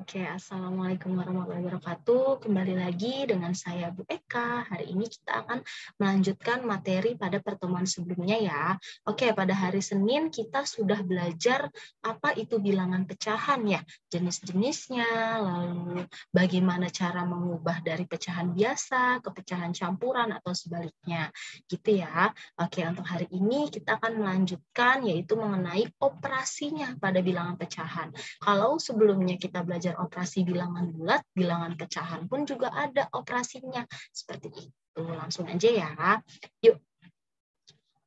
Oke, Assalamualaikum warahmatullahi wabarakatuh. Kembali lagi dengan saya Bu Eka. Hari ini kita akan melanjutkan materi pada pertemuan sebelumnya ya. Oke, pada hari Senin kita sudah belajar apa itu bilangan pecahan ya, jenis-jenisnya, lalu bagaimana cara mengubah dari pecahan biasa ke pecahan campuran atau sebaliknya. Gitu ya. Oke, untuk hari ini kita akan melanjutkan yaitu mengenai operasinya pada bilangan pecahan. Kalau sebelumnya kita belajar operasi bilangan bulat, bilangan pecahan pun juga ada operasinya. Seperti itu. Langsung aja ya. Yuk.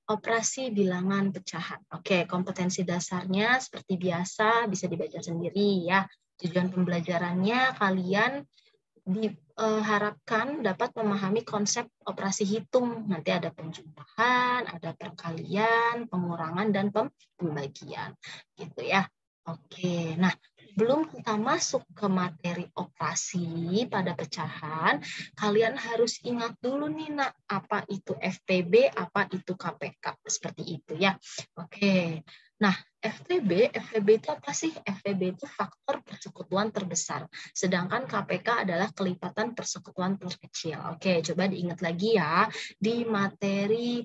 Operasi bilangan pecahan. Oke, kompetensi dasarnya seperti biasa bisa dibaca sendiri ya. Tujuan pembelajarannya kalian diharapkan dapat memahami konsep operasi hitung. Nanti ada penjumlahan, ada perkalian, pengurangan, dan pembagian. Gitu ya. Oke, nah sebelum kita masuk ke materi operasi pada pecahan, kalian harus ingat dulu nih, nak, apa itu FPB, apa itu KPK. Seperti itu ya. Oke, nah FPB itu apa sih? FPB itu faktor persekutuan terbesar. Sedangkan KPK adalah kelipatan persekutuan terkecil. Oke, coba diingat lagi ya. Di materi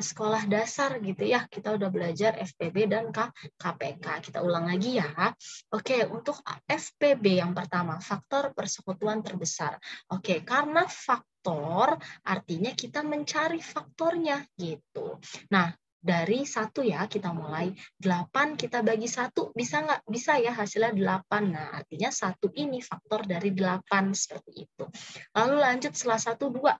sekolah dasar gitu ya, kita udah belajar FPB dan KPK. Kita ulang lagi ya. Oke, untuk FPB yang pertama, faktor persekutuan terbesar. Oke, karena faktor artinya kita mencari faktornya gitu. Nah, dari 1 ya, kita mulai. 8 kita bagi 1, bisa nggak? Bisa ya, hasilnya 8. Nah, artinya 1 ini faktor dari 8, seperti itu. Lalu lanjut setelah 1, 2.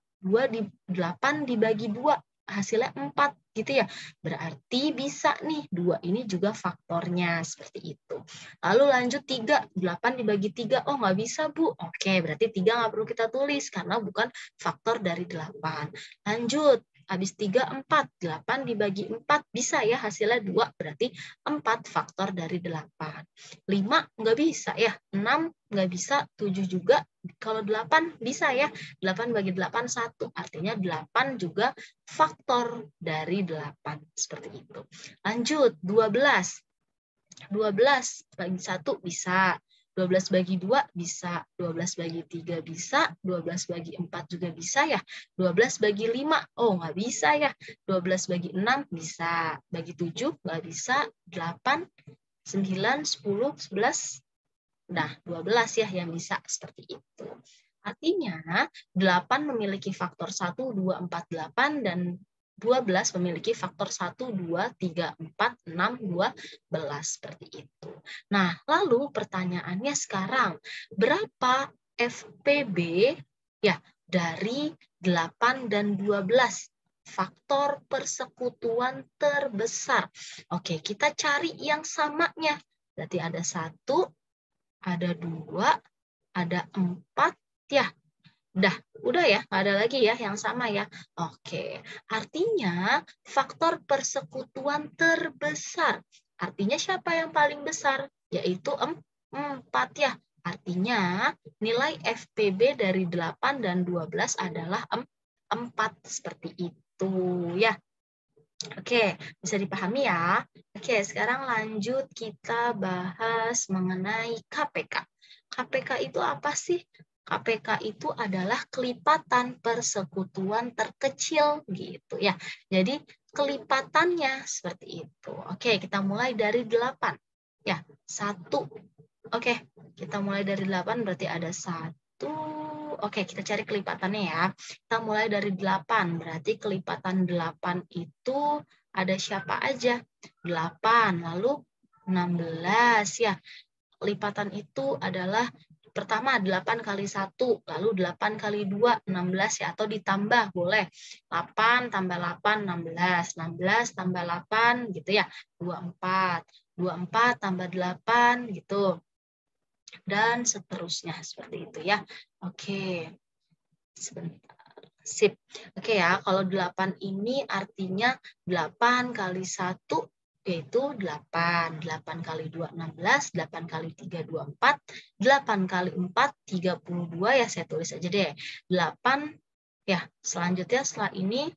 8 dibagi 2, hasilnya 4, gitu ya. Berarti bisa nih, 2 ini juga faktornya, seperti itu. Lalu lanjut 3, 8 dibagi 3, oh nggak bisa Bu. Oke, berarti 3 nggak perlu kita tulis, karena bukan faktor dari 8. Lanjut. Habis 3, 4. 8 dibagi 4, bisa ya, hasilnya 2, berarti 4 faktor dari 8. 5 nggak bisa ya, 6 nggak bisa, 7 juga. Kalau 8 bisa ya, 8 bagi 8, 1. Artinya 8 juga faktor dari 8. Seperti itu. Lanjut, 12. 12 bagi 1 bisa. 12 bagi 2 bisa, 12 bagi 3 bisa, 12 bagi 4 juga bisa ya, 12 bagi 5, oh nggak bisa ya, 12 bagi 6 bisa, bagi 7 nggak bisa, 8, 9, 10, 11, nah 12 ya yang bisa, seperti itu. Artinya 8 memiliki faktor 1, 2, 4, 8, dan 12 memiliki faktor 1, 2, 3, 4, 6, 12. Seperti itu. Nah, lalu pertanyaannya sekarang, berapa FPB ya dari 8 dan 12? Faktor persekutuan terbesar. Oke, kita cari yang samanya. Berarti ada 1, ada 2, ada 4, ya. Udah ya, nggak ada lagi ya yang sama ya. Oke, artinya faktor persekutuan terbesar. Artinya siapa yang paling besar? Yaitu 4 ya. Artinya nilai FPB dari 8 dan 12 adalah 4. Seperti itu ya. Oke, bisa dipahami ya. Oke, sekarang lanjut kita bahas mengenai KPK. KPK itu apa sih? KPK itu adalah kelipatan persekutuan terkecil gitu ya. Jadi kelipatannya seperti itu. Oke, kita mulai dari 8. Ya, 1. Oke, kita mulai dari 8 berarti ada 1. Oke, kita cari kelipatannya ya. Kita mulai dari 8, berarti kelipatan 8 itu ada siapa aja? 8, lalu 16 ya. Kelipatan itu adalah pertama 8 kali 1, lalu 8 kali 2, 16 ya, atau ditambah boleh. 8 tambah 8, 16. 16 tambah 8 gitu ya, 24. 24 tambah 8 gitu. Dan seterusnya seperti itu ya. Oke. Sebentar. Sip. Oke ya, kalau 8 ini artinya 8 kali 1 yaitu 8. 8 kali 2, 16. 8 kali 3, 24. 8 kali 4, 32 ya, saya tulis aja deh. 8, ya, selanjutnya setelah ini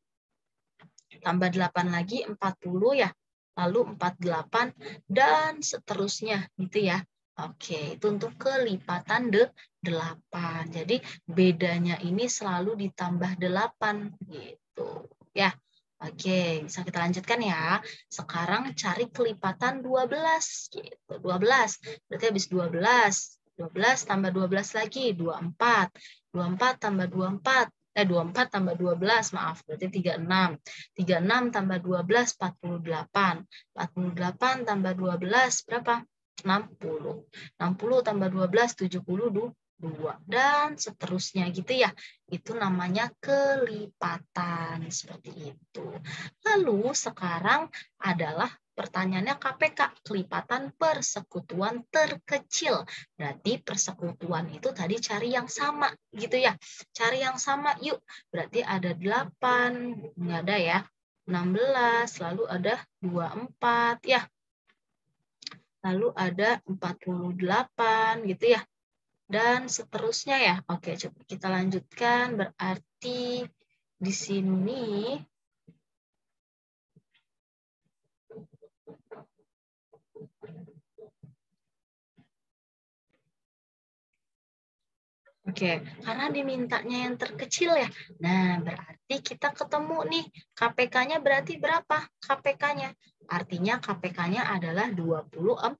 tambah 8 lagi, 40 ya. Lalu 48 dan seterusnya gitu ya. Oke, itu untuk kelipatan 8. Jadi bedanya ini selalu ditambah 8 gitu. Ya. Oke, bisa kita lanjutkan ya. Sekarang cari kelipatan 12 gitu. 12. Berarti habis 12. 12 tambah 12 lagi 24. 24 tambah 24. 24 tambah 12, maaf, berarti 36. 36 tambah 12, 48. 48 tambah 12, berapa? 60. 60 tambah 12, 72. Dan seterusnya gitu ya. Itu namanya kelipatan. Seperti itu. Lalu sekarang adalah pertanyaannya KPK, kelipatan persekutuan terkecil. Berarti persekutuan itu tadi cari yang sama gitu ya. Cari yang sama yuk. Berarti ada 8, nggak ada ya. 16, lalu ada 24 ya. Lalu ada 48 gitu ya. Dan seterusnya ya. Oke, coba kita lanjutkan. Berarti di sini oke, karena dimintanya yang terkecil ya. Nah, berarti kita ketemu nih. KPK-nya berarti berapa? KPK-nya. Artinya KPK-nya adalah 24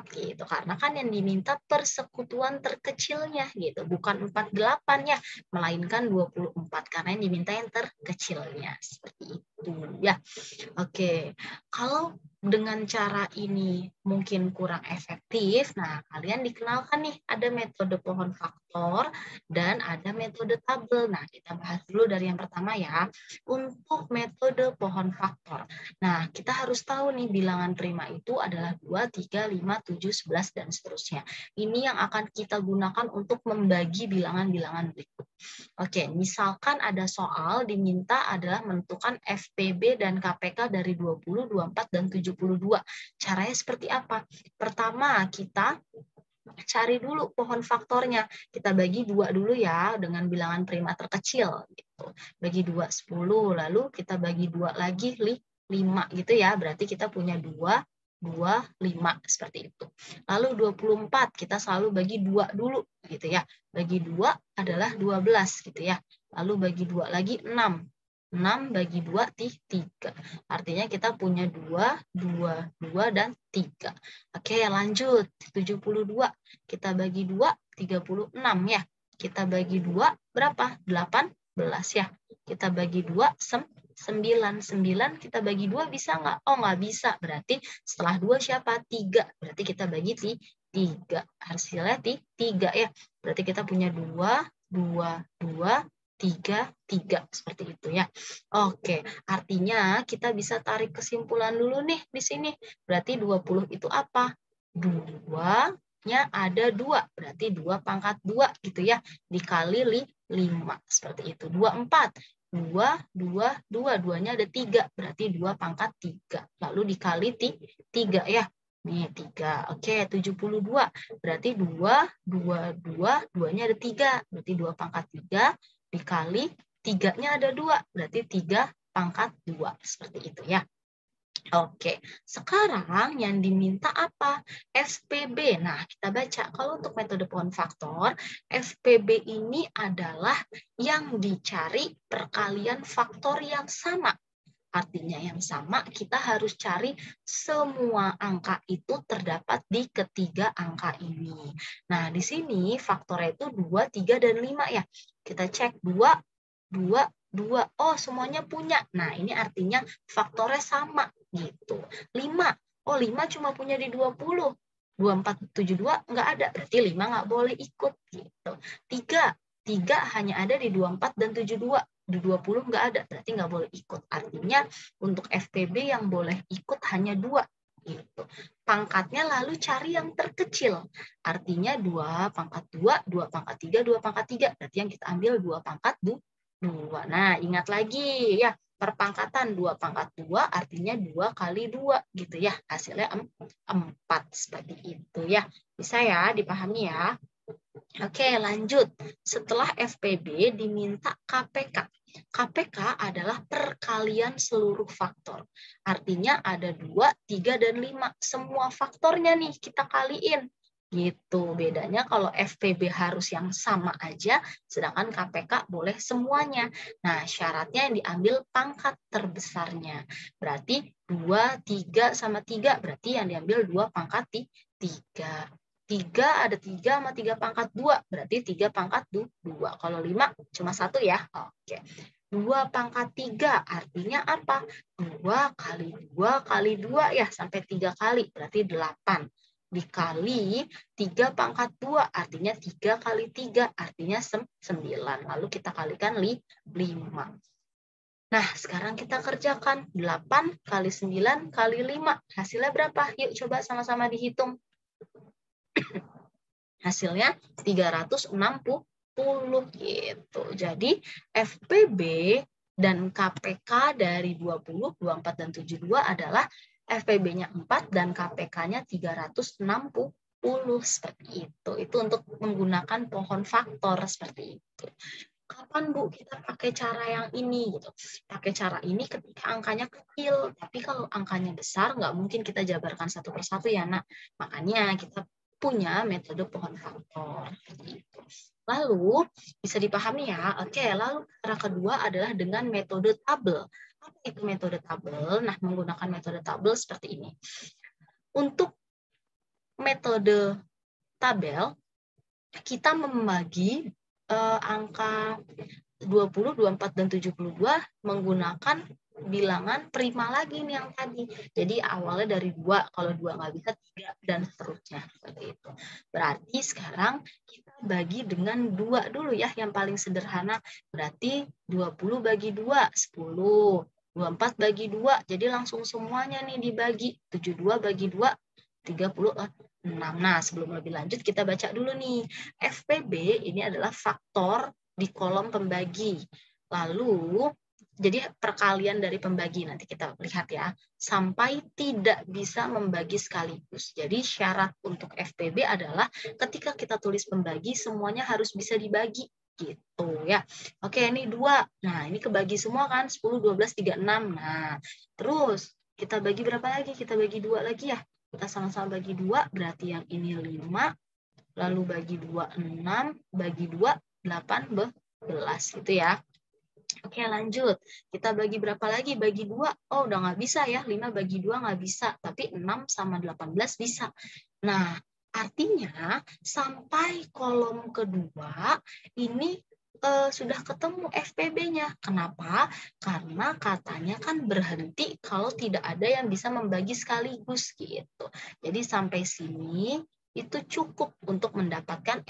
gitu. Karena kan yang diminta persekutuan terkecilnya gitu. Bukan 48 ya, melainkan 24. Karena yang diminta yang terkecilnya. Seperti itu ya. Oke, kalau dengan cara ini mungkin kurang efektif, nah kalian dikenalkan nih ada metode pohon faktor dan ada metode tabel. Nah, kita bahas dulu dari yang pertama ya. Untuk metode pohon faktor. Nah, kita harus tahu nih bilangan prima itu adalah 2, 3, 5, 7, 11, dan seterusnya. Ini yang akan kita gunakan untuk membagi bilangan-bilangan berikut. Oke, misalkan ada soal diminta adalah menentukan FPB dan KPK dari 20, 24, dan 72. Caranya seperti apa? Pertama, kita cari dulu pohon faktornya. Kita bagi 2 dulu ya dengan bilangan prima terkecil. Gitu. Bagi 2, 10. Lalu kita bagi 2 lagi, 5 gitu ya. Berarti kita punya 2, 2, 5 seperti itu. Lalu 24 kita selalu bagi 2 dulu gitu ya. Bagi 2 adalah 12 gitu ya. Lalu bagi 2 lagi 6. 6 bagi 2 3. Artinya kita punya 2, 2, 2 dan 3. Oke, lanjut. 72 kita bagi 2 36 ya. Kita bagi 2 berapa? 18 ya. Kita bagi 2 9. 9 kita bagi 2 bisa nggak? Oh, nggak bisa. Berarti setelah 2 siapa? 3. Berarti kita bagi 3. Hasilnya 3 ya. Berarti kita punya 2, 2, 2, 3, 3. Seperti itu ya. Oke, artinya kita bisa tarik kesimpulan dulu nih di sini. Berarti 20 itu apa? 2-nya ada 2. Berarti 2 pangkat 2 gitu ya. Dikali 5. Seperti itu. 24. 2, 2, 2. 2-nya ada 3. Berarti 2 pangkat 3. Lalu dikali 3 ya. Nih, 3. Oke, 72. Berarti 2, 2, 2. 2-nya ada 3. Berarti 2 pangkat 3. Dikali 3-nya ada 2. Berarti 3 pangkat 2. Seperti itu ya. Oke, sekarang yang diminta apa? FPB. Nah, kita baca. Kalau untuk metode pohon faktor, FPB ini adalah yang dicari perkalian faktor yang sama. Artinya yang sama, kita harus cari semua angka itu terdapat di ketiga angka ini. Nah, di sini faktornya itu 2, 3, dan 5 ya. Kita cek 2, 2, 2. Oh, semuanya punya. Nah, ini artinya faktornya sama gitu. 5. Oh, 5 cuma punya di 20. 2472 nggak ada. Berarti 5 nggak boleh ikut gitu. 3. 3 hanya ada di 24 dan 72. Di 20 nggak ada. Berarti nggak boleh ikut. Artinya untuk FPB yang boleh ikut hanya 2. Gitu. Pangkatnya lalu cari yang terkecil. Artinya 2 pangkat 2, 2 pangkat 3, 2 pangkat 3. Berarti yang kita ambil 2 pangkat 2. Nah, ingat lagi ya, perpangkatan 2 pangkat 2 artinya 2 kali 2 gitu ya. Hasilnya 4 seperti itu ya. Bisa ya dipahami ya. Oke, lanjut. Setelah FPB diminta KPK. KPK adalah perkalian seluruh faktor. Artinya ada 2, 3, dan 5. Semua faktornya nih kita kaliin. Gitu. Bedanya kalau FPB harus yang sama aja, sedangkan KPK boleh semuanya. Nah, syaratnya yang diambil pangkat terbesarnya. Berarti 2, 3, sama 3. Berarti yang diambil 2 pangkat 3. 3 ada 3 sama 3 pangkat 2. Berarti 3 pangkat 2. Kalau 5 cuma 1 ya. Oke. 2 pangkat 3 artinya apa? 2 kali 2 kali 2 ya, sampai 3 kali. Berarti 8. Dikali 3 pangkat 2 artinya 3 kali 3 artinya 9. Lalu kita kalikan 5. Nah, sekarang kita kerjakan 8 kali 9 kali 5. Hasilnya berapa? Yuk coba sama-sama dihitung. Hasilnya 360 gitu. Jadi FPB dan KPK dari 20, 24, dan 72 adalah FPB-nya 4 dan KPK-nya 360 seperti itu. Itu untuk menggunakan pohon faktor seperti itu. Kapan Bu kita pakai cara yang ini gitu? Pakai cara ini ketika angkanya kecil, tapi kalau angkanya besar nggak mungkin kita jabarkan satu persatu ya Nak. Makanya kita punya metode pohon faktor. Gitu. Lalu bisa dipahami ya. Oke, lalu cara kedua adalah dengan metode tabel. Apa itu metode tabel? Nah, menggunakan metode tabel seperti ini. Untuk metode tabel, kita membagi angka 20, 24, dan 72 menggunakan bilangan prima lagi nih yang tadi. Jadi awalnya dari 2, kalau 2 nggak bisa 3, dan seterusnya. Seperti itu. Berarti sekarang kita bagi dengan 2 dulu ya, yang paling sederhana. Berarti 20 bagi 2, 10. 24 bagi 2, jadi langsung semuanya nih dibagi. 72 bagi 2, 36. Nah, sebelum lebih lanjut kita baca dulu nih. FPB ini adalah faktor di kolom pembagi. Lalu, jadi perkalian dari pembagi nanti kita lihat ya. Sampai tidak bisa membagi sekaligus. Jadi syarat untuk FPB adalah ketika kita tulis pembagi semuanya harus bisa dibagi gitu ya. Oke, ini 2. Nah, ini kebagi semua kan 10, 12, 3, 6. Nah, terus kita bagi berapa lagi? Kita bagi 2 lagi ya. Kita sama-sama bagi 2, berarti yang ini 5, lalu bagi 2, 6, bagi 2, 18, gitu ya. Oke, lanjut. Kita bagi berapa lagi? Bagi 2. Oh, udah nggak bisa ya. 5 bagi 2 nggak bisa, tapi 6 sama 18 bisa. Nah, artinya sampai kolom kedua, ini sudah ketemu FPB-nya. Kenapa? Karena katanya kan berhenti kalau tidak ada yang bisa membagi sekaligus gitu. Jadi sampai sini itu cukup untuk mendapatkan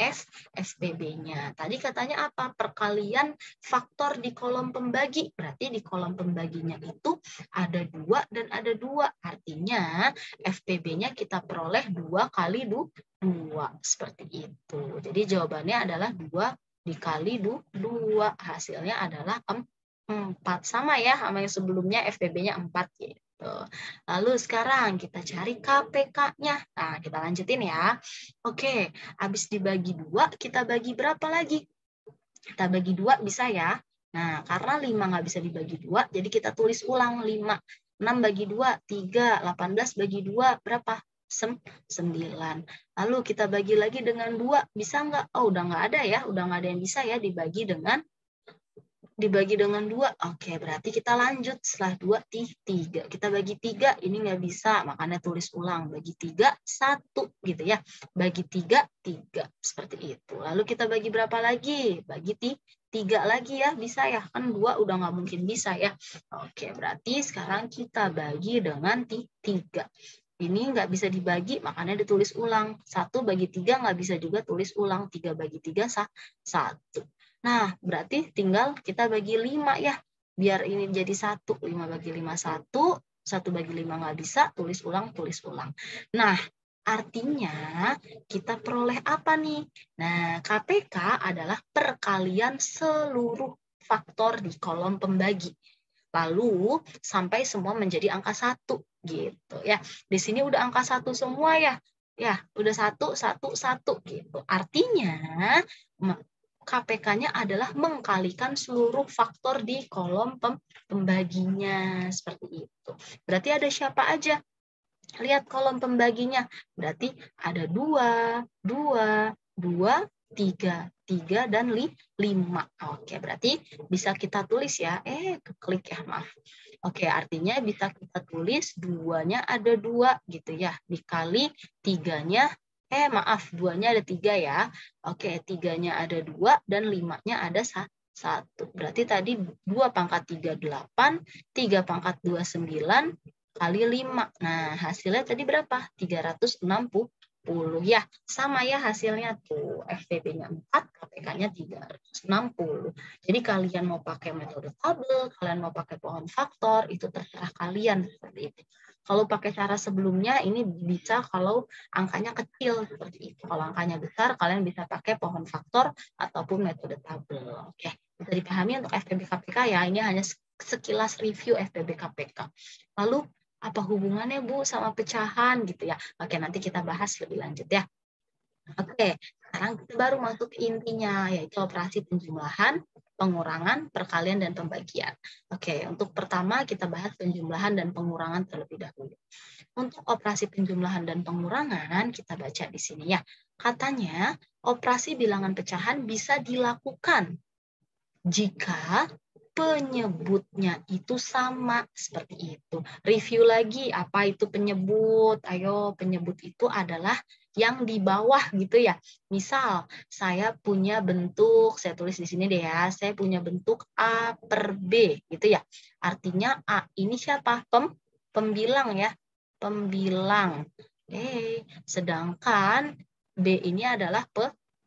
FPB-nya. Tadi katanya apa? Perkalian faktor di kolom pembagi. Berarti di kolom pembaginya itu ada 2 dan ada 2. Artinya FPB-nya kita peroleh 2 kali 2. Seperti itu. Jadi jawabannya adalah 2 dikali 2, hasilnya adalah 4. Sama ya sama yang sebelumnya, FPB-nya 4 gitu. Lalu sekarang kita cari KPK-nya. Nah, kita lanjutin ya. Oke, habis dibagi 2, kita bagi berapa lagi? Kita bagi 2 bisa ya. Nah, karena 5 nggak bisa dibagi 2, jadi kita tulis ulang 5. 6 bagi 2, 3. 18 bagi 2, berapa? 9. Lalu kita bagi lagi dengan 2, bisa nggak? Oh, udah nggak ada ya, udah nggak ada yang bisa ya dibagi dengan 2. Oke, berarti kita lanjut setelah 2, 3. Kita bagi 3, ini nggak bisa, makanya tulis ulang. Bagi 3, 1 gitu ya. Bagi 3, 3. Seperti itu. Lalu kita bagi berapa lagi? Bagi 3 lagi ya, bisa ya. Kan 2 udah nggak mungkin bisa ya. Oke, berarti sekarang kita bagi dengan 3. Ini nggak bisa dibagi, makanya ditulis ulang. 1 bagi 3 nggak bisa juga tulis ulang. 3 bagi 3, 1. Nah, berarti tinggal kita bagi 5 ya. Biar ini jadi 1. 5 bagi 5, 1. 1 bagi 5 nggak bisa, tulis ulang. Nah, artinya kita peroleh apa nih? Nah, KPK adalah perkalian seluruh faktor di kolom pembagi. Lalu sampai semua menjadi angka 1 gitu ya. Di sini udah angka 1 semua ya. Ya, udah 1 gitu. Artinya KPK-nya adalah mengkalikan seluruh faktor di kolom pembaginya. Seperti itu. Berarti ada siapa aja? Lihat kolom pembaginya. Berarti ada 2, 2, 2, 3, 3, dan 5. Oke, berarti bisa kita tulis ya. Klik ya, maaf. Oke, artinya bisa kita tulis 2-nya ada 2 gitu ya. Dikali 3-nya, maaf, 2-nya ada 3 ya. Oke, 3-nya ada 2 dan 5-nya ada 1. Berarti tadi 2 pangkat 3, 8, 3 pangkat 2, 9, kali 5. Nah, hasilnya tadi berapa? 360 ya. Sama ya hasilnya tuh. FTP-nya 4, KPK-nya 360. Jadi kalian mau pakai metode tabel, kalian mau pakai pohon faktor, itu terserah kalian seperti itu. Kalau pakai cara sebelumnya ini bisa kalau angkanya kecil seperti itu. Kalau angkanya besar, kalian bisa pakai pohon faktor ataupun metode tabel. Oke, bisa dipahami untuk FTP KPK ya. Ini hanya sekilas review FTP KPK. Lalu apa hubungannya Bu sama pecahan gitu ya? Oke, nanti kita bahas lebih lanjut ya. Oke, sekarang kita baru masuk ke intinya, yaitu operasi penjumlahan, pengurangan, perkalian, dan pembagian. Oke, untuk pertama kita bahas penjumlahan dan pengurangan terlebih dahulu. Untuk operasi penjumlahan dan pengurangan, kita baca di sini ya. Katanya, operasi bilangan pecahan bisa dilakukan jika penyebutnya itu sama, seperti itu. Review lagi, apa itu penyebut? Ayo, penyebut itu adalah yang di bawah gitu ya. Misal, saya punya bentuk, saya tulis di sini deh ya, saya punya bentuk A per B gitu ya. Artinya A ini siapa? Pembilang ya, pembilang. Sedangkan B ini adalah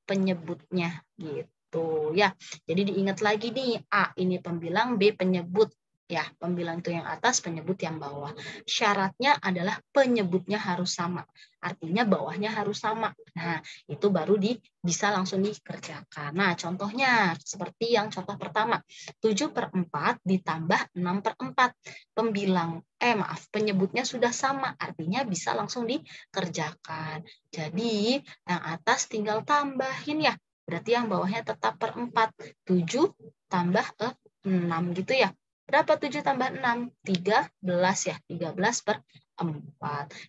penyebutnya gitu. Tuh ya, jadi diingat lagi nih, A ini pembilang, B penyebut. Ya, pembilang itu yang atas, penyebut yang bawah. Syaratnya adalah penyebutnya harus sama. Artinya bawahnya harus sama. Nah, itu baru bisa langsung dikerjakan. Nah, contohnya seperti yang contoh pertama. 7/4 ditambah 6/4. Penyebutnya sudah sama. Artinya bisa langsung dikerjakan. Jadi, yang atas tinggal tambahin ya. Berarti yang bawahnya tetap per 4. 7 tambah 6 gitu ya. Berapa 7 tambah 6? 13 ya. 13/4.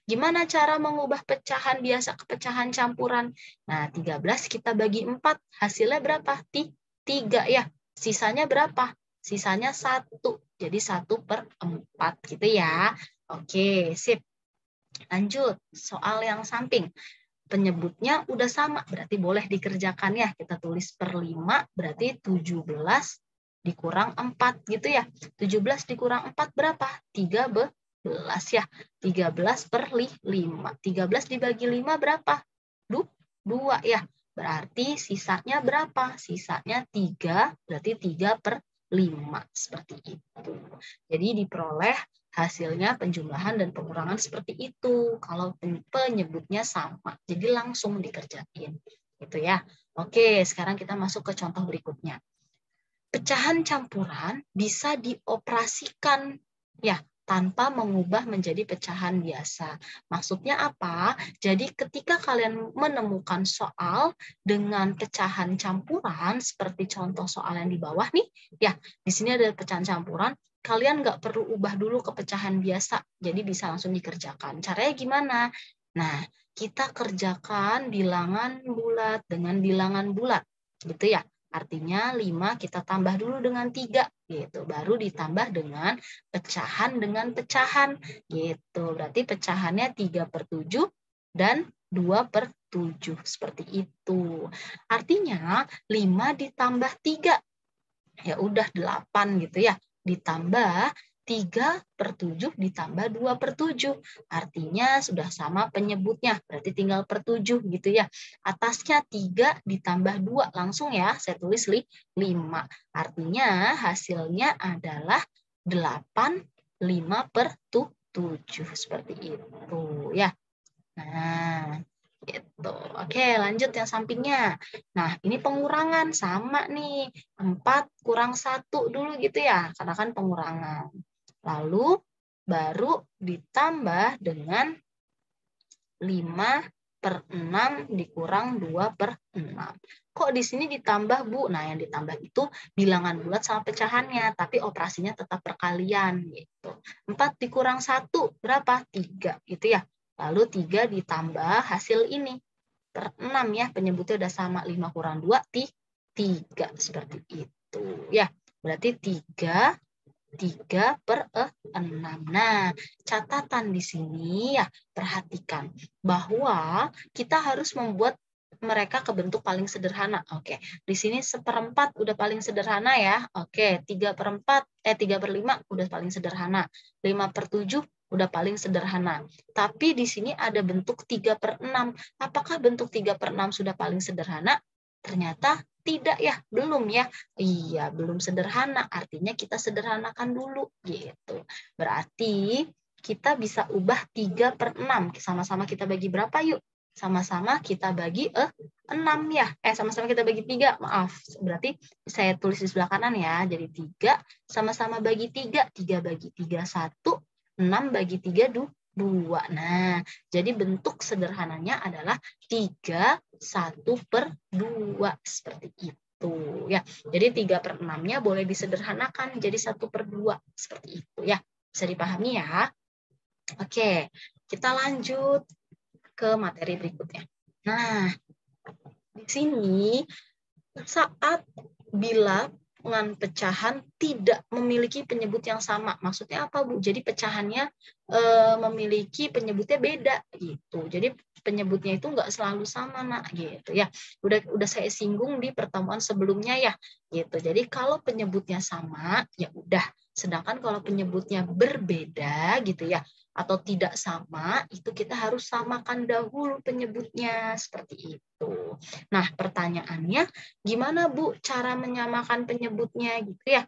Gimana cara mengubah pecahan biasa ke pecahan campuran? Nah, 13 kita bagi 4. Hasilnya berapa? 3 ya. Sisanya berapa? Sisanya 1. Jadi 1/4 gitu ya. Oke, sip. Lanjut. Soal yang samping. Penyebutnya udah sama, berarti boleh dikerjakan ya. Kita tulis per 5, berarti 17 dikurang 4 gitu ya. 17 dikurang 4 berapa? 13 ya. 13/5. 13 dibagi 5 berapa? 2 ya. Berarti sisanya berapa? Sisanya 3, berarti 3/5. Seperti itu. Jadi diperoleh hasilnya penjumlahan dan pengurangan seperti itu. Kalau penyebutnya sama, jadi langsung dikerjain. Gitu ya. Oke, sekarang kita masuk ke contoh berikutnya. Pecahan campuran bisa dioperasikan ya tanpa mengubah menjadi pecahan biasa. Maksudnya apa? Jadi ketika kalian menemukan soal dengan pecahan campuran, seperti contoh soal yang di bawah nih, ya di sini ada pecahan campuran, kalian nggak perlu ubah dulu ke pecahan biasa, jadi bisa langsung dikerjakan. Caranya gimana? Nah, kita kerjakan bilangan bulat dengan bilangan bulat, gitu ya. Artinya 5 kita tambah dulu dengan 3, gitu. Baru ditambah dengan pecahan gitu. Berarti pecahannya 3/7 dan 2/7. Seperti itu. Artinya 5 ditambah 3. Ya udah 8 gitu ya. Ditambah 3/7 ditambah 2/7. Artinya sudah sama penyebutnya. Berarti tinggal per 7 gitu ya. Atasnya 3 ditambah 2. Langsung ya saya tulis 5. Artinya hasilnya adalah 8 5/7. Seperti itu ya. Nah, gitu. Oke, lanjut yang sampingnya. Nah, ini pengurangan sama nih. 4 kurang 1 dulu gitu ya, karena kan pengurangan. Lalu baru ditambah dengan 5 per 6 dikurang 2 per 6. Kok di sini ditambah, Bu? Nah, yang ditambah itu bilangan bulat sama pecahannya, tapi operasinya tetap perkalian gitu. 4 dikurang 1 berapa? 3 gitu ya. Lalu 3 ditambah hasil ini per 6 ya, penyebutnya udah sama, 5 kurang 2 3 seperti itu ya. Berarti 3 per 6. Nah, catatan di sini ya, perhatikan bahwa kita harus membuat mereka ke bentuk paling sederhana. Oke, di sini 1/4 udah paling sederhana ya. Oke, 3/5 udah paling sederhana. 5/7 udah paling sederhana. Tapi di sini ada bentuk 3/6. Apakah bentuk 3/6 sudah paling sederhana? Ternyata tidak ya, belum ya. Iya, belum sederhana. Artinya kita sederhanakan dulu gitu. Berarti kita bisa ubah 3/6. Sama-sama kita bagi berapa yuk? Sama-sama kita bagi 6 ya. Sama-sama kita bagi 3, maaf. Berarti saya tulis di sebelah kanan ya. Jadi 3 sama-sama bagi 3. 3 bagi 3, 1. 6 bagi 3, 2. Nah, jadi bentuk sederhananya adalah 3, 1/2. Seperti itu ya. Jadi 3/6-nya boleh disederhanakan jadi 1/2. Seperti itu ya. Bisa dipahami ya? Oke, kita lanjut ke materi berikutnya. Nah, di sini saat bilangan pecahan tidak memiliki penyebut yang sama. Maksudnya apa, Bu? Jadi pecahannya memiliki penyebutnya beda gitu. Jadi penyebutnya itu nggak selalu sama, Nak, gitu ya. Udah saya singgung di pertemuan sebelumnya ya, gitu. Jadi kalau penyebutnya sama, ya udah. Sedangkan kalau penyebutnya berbeda gitu ya, atau tidak sama, itu kita harus samakan dahulu penyebutnya, seperti itu. Nah, pertanyaannya, gimana Bu cara menyamakan penyebutnya gitu ya?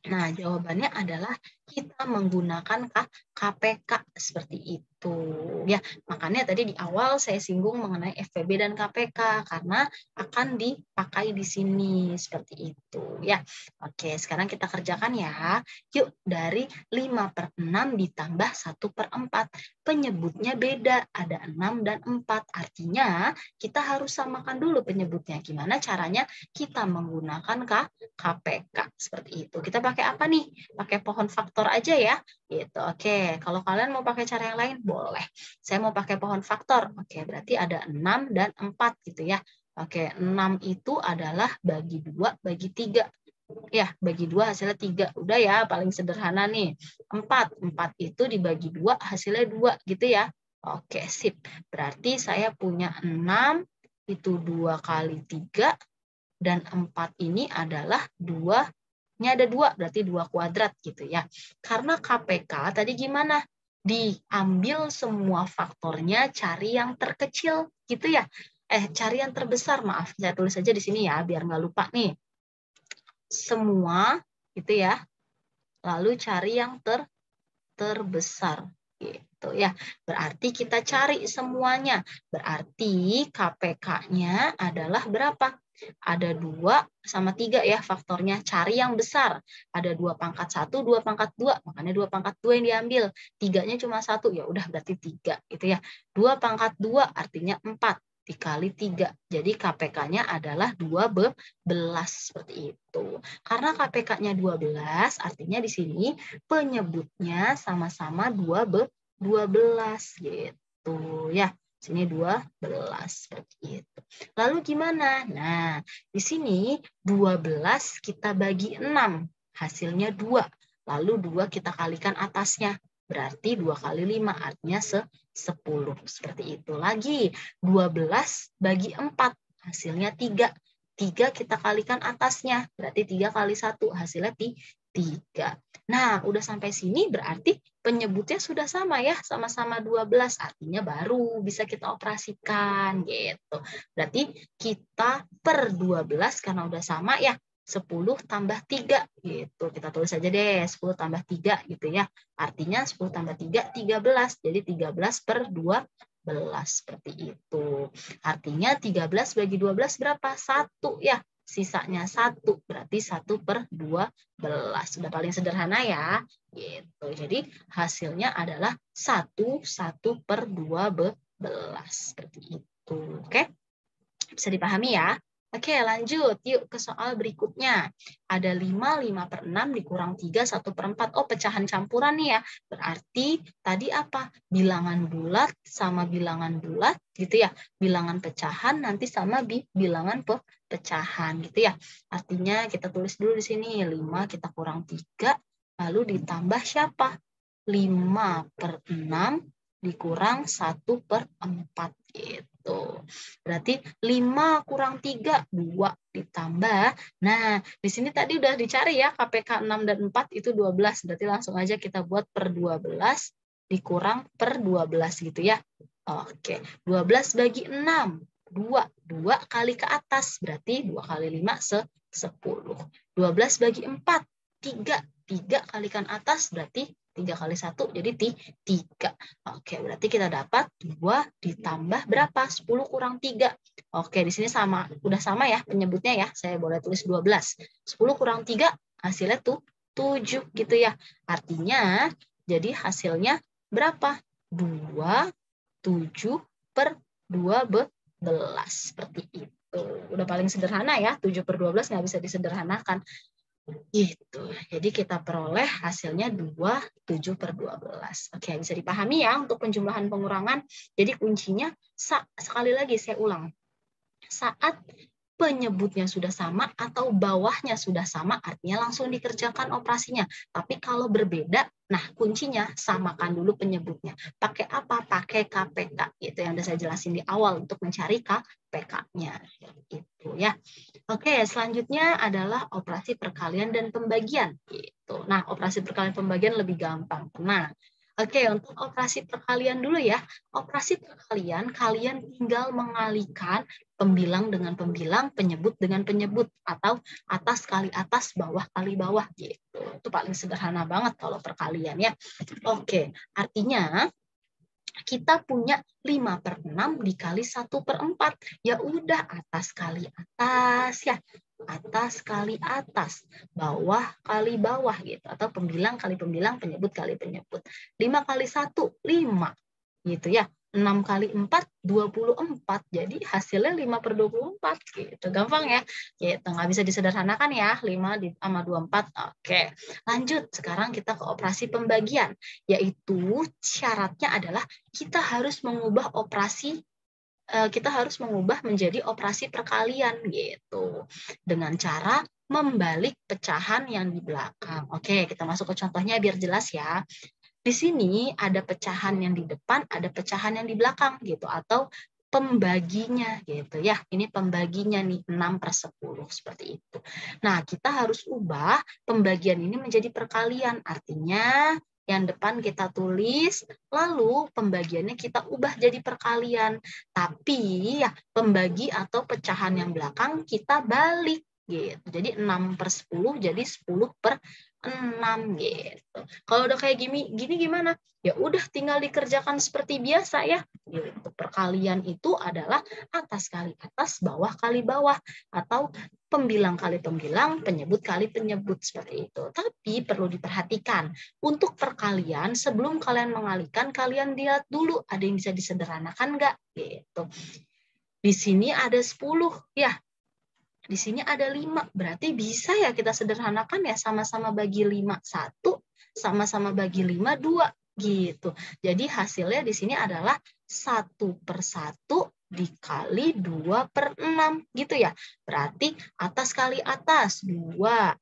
Nah, jawabannya adalah kita menggunakan KPK seperti itu ya. Makanya tadi di awal saya singgung mengenai FPB dan KPK karena akan dipakai di sini seperti itu ya. Oke, sekarang kita kerjakan ya. Yuk, dari 5/6 ditambah 1/4. Penyebutnya beda, ada 6 dan 4. Artinya kita harus samakan dulu penyebutnya. Gimana caranya? Kita menggunakan KPK seperti itu. Kita pakai apa nih? Pakai pohon faktor aja ya. Gitu. Oke, kalau kalian mau pakai cara yang lain boleh. Saya mau pakai pohon faktor. Oke, berarti ada 6 dan 4 gitu ya. Oke, 6 itu adalah bagi 2 bagi 3. Ya, bagi 2 hasilnya 3. Udah ya, paling sederhana nih. 4 itu dibagi 2 hasilnya 2 gitu ya. Oke, sip. Berarti saya punya 6 itu 2 kali 3 dan 4 ini adalah 2, ini ada 2, berarti 2 kuadrat gitu ya. Karena KPK tadi gimana? Diambil semua faktornya, cari yang terkecil gitu ya. Cari yang terbesar, maaf. Saya tulis aja di sini ya, biar nggak lupa nih. Semua gitu ya. Lalu cari yang terbesar gitu ya. Berarti kita cari semuanya. Berarti KPK-nya adalah berapa? Ada 2 sama 3 ya faktornya. Cari yang besar. Ada 2 pangkat 1, 2 pangkat 2. Makanya 2 pangkat 2 yang diambil. 3-nya cuma 1. Ya udah berarti 3 gitu ya. 2 pangkat 2 artinya 4 dikali 3. Jadi KPK-nya adalah 12 seperti itu. Karena KPK-nya 12 artinya di sini penyebutnya sama-sama 12 gitu ya. Sini 12 seperti itu. Lalu gimana? Nah, di sini 12 kita bagi 6, hasilnya 2. Lalu 2 kita kalikan atasnya. Berarti 2 kali 5 artinya 10. Seperti itu lagi. 12 bagi 4 hasilnya 3. 3 kita kalikan atasnya. Berarti 3 kali 1 hasilnya 3. Nah, udah sampai sini berarti penyebutnya sudah sama ya, sama-sama 12, artinya baru bisa kita operasikan gitu. Berarti kita per 12 karena udah sama ya, 10 tambah 3 gitu. Kita tulis aja deh, 10 tambah 3 gitu ya. Artinya 10 tambah 3, 13. Jadi 13 per 12 seperti itu. Artinya 13 bagi 12 berapa? 1 ya. Sisanya 1, berarti 1/12. Sudah paling sederhana ya. Gitu. Jadi hasilnya adalah 1/12 Seperti itu. Oke? Bisa dipahami ya? Oke, lanjut. Yuk ke soal berikutnya. Ada 5/6 dikurang 3, 1/4. Oh, pecahan campuran nih ya. Berarti tadi apa? Bilangan bulat sama bilangan bulat gitu ya. Bilangan pecahan nanti sama bilangan pecahan gitu ya. Artinya kita tulis dulu di sini. 5 kita kurang 3, lalu ditambah siapa? 5/6 dikurang 1/4 gitu. Berarti 5 kurang 3, 2 ditambah. Nah, di sini tadi udah dicari ya KPK 6 dan 4 itu 12. Berarti langsung aja kita buat per 12 dikurang per 12 gitu ya. Oke, 12 bagi 6, 2. 2 kali ke atas, berarti 2 kali 5, 10. 12 bagi 4, 3. 3 kalikan atas, berarti 3 kali 1 jadi 3. Oke, berarti kita dapat 2 ditambah berapa? 10 kurang 3. Oke, di sini sama, udah sama ya penyebutnya ya. Saya boleh tulis 12. 10 kurang 3 hasilnya tuh 7 gitu ya. Artinya jadi hasilnya berapa? 2, 7 per 12. Seperti itu. Udah paling sederhana ya. 7 per 12 nggak bisa disederhanakan. Gitu. Jadi kita peroleh hasilnya 2, 7 per 12. Oke, bisa dipahami ya untuk penjumlahan pengurangan. Jadi kuncinya, sekali lagi saya ulang, saat penyebutnya sudah sama atau bawahnya sudah sama, artinya langsung dikerjakan operasinya. Tapi kalau berbeda, nah kuncinya samakan dulu penyebutnya. Pakai apa? Pakai KPK. Itu yang udah saya jelasin di awal untuk mencari KPK-nya. Itu ya. Oke, selanjutnya adalah operasi perkalian dan pembagian. Gitu. Nah, operasi perkalian pembagian lebih gampang. Nah, oke, untuk operasi perkalian dulu ya. Operasi perkalian, kalian tinggal mengalikan pembilang dengan pembilang, penyebut dengan penyebut, atau atas kali atas, bawah kali bawah. Gitu. Itu paling sederhana banget kalau perkalian ya. Oke, artinya kita punya 5/6 dikali 1/4. Ya udah, atas kali atas ya. Atas kali atas, bawah kali bawah gitu, atau pembilang kali pembilang, penyebut kali penyebut. 5 kali 1, 5 gitu ya. 6 kali 4, 24. Jadi hasilnya 5 per 24 gitu. Gampang ya. Gitu, nggak bisa disederhanakan ya. 5 sama 24. Oke. Lanjut, sekarang kita ke operasi pembagian. Yaitu syaratnya adalah kita harus mengubah menjadi operasi perkalian gitu. Dengan cara membalik pecahan yang di belakang. Oke, kita masuk ke contohnya biar jelas ya. Di sini ada pecahan yang di depan, ada pecahan yang di belakang gitu, atau pembaginya gitu ya. Ini pembaginya nih 6/10 seperti itu. Nah, kita harus ubah pembagian ini menjadi perkalian. Artinya yang depan kita tulis, lalu pembagiannya kita ubah jadi perkalian. Tapi ya pembagi atau pecahan yang belakang kita balik gitu. Jadi 6/10 jadi 10/6 gitu. Kalau udah kayak gini gimana? Ya udah tinggal dikerjakan seperti biasa ya. Gitu. Perkalian itu adalah atas kali atas, bawah kali bawah, atau pembilang kali pembilang, penyebut kali penyebut seperti itu. Tapi perlu diperhatikan, untuk perkalian sebelum kalian mengalihkan, kalian lihat dulu ada yang bisa disederhanakan nggak gitu. Di sini ada 10 ya. Di sini ada 5, berarti bisa ya kita sederhanakan ya, sama-sama bagi 5 1, sama-sama bagi 5 2 gitu. Jadi hasilnya di sini adalah 1/1 dikali 2/6 gitu ya. Berarti atas kali atas 2,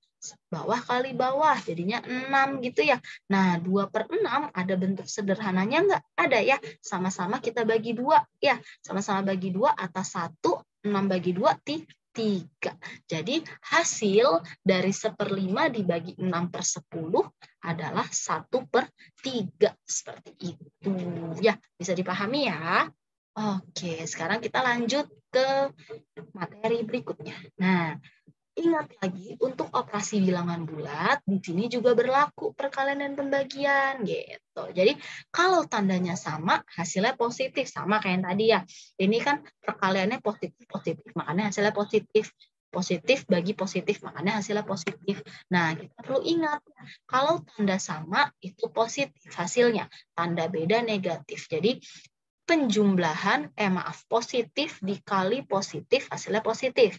bawah kali bawah jadinya 6 gitu ya. Nah, 2/6 ada bentuk sederhananya nggak? Ada ya. Sama-sama kita bagi 2 ya. Sama-sama bagi 2 atas 1, 6 bagi 2 3. Jadi hasil dari 1/5 dibagi 6/10 adalah 1/3. Seperti itu. Ya, bisa dipahami ya. Oke, sekarang kita lanjut ke materi berikutnya. Nah, ingat lagi, untuk operasi bilangan bulat, di sini juga berlaku perkalian dan pembagian gitu. Jadi kalau tandanya sama, hasilnya positif, sama kayak yang tadi ya. Ini kan perkaliannya positif, makanya hasilnya positif. Positif bagi positif, makanya hasilnya positif. Nah, kita perlu ingat, kalau tanda sama itu positif hasilnya, tanda beda negatif. Jadi positif dikali positif hasilnya positif.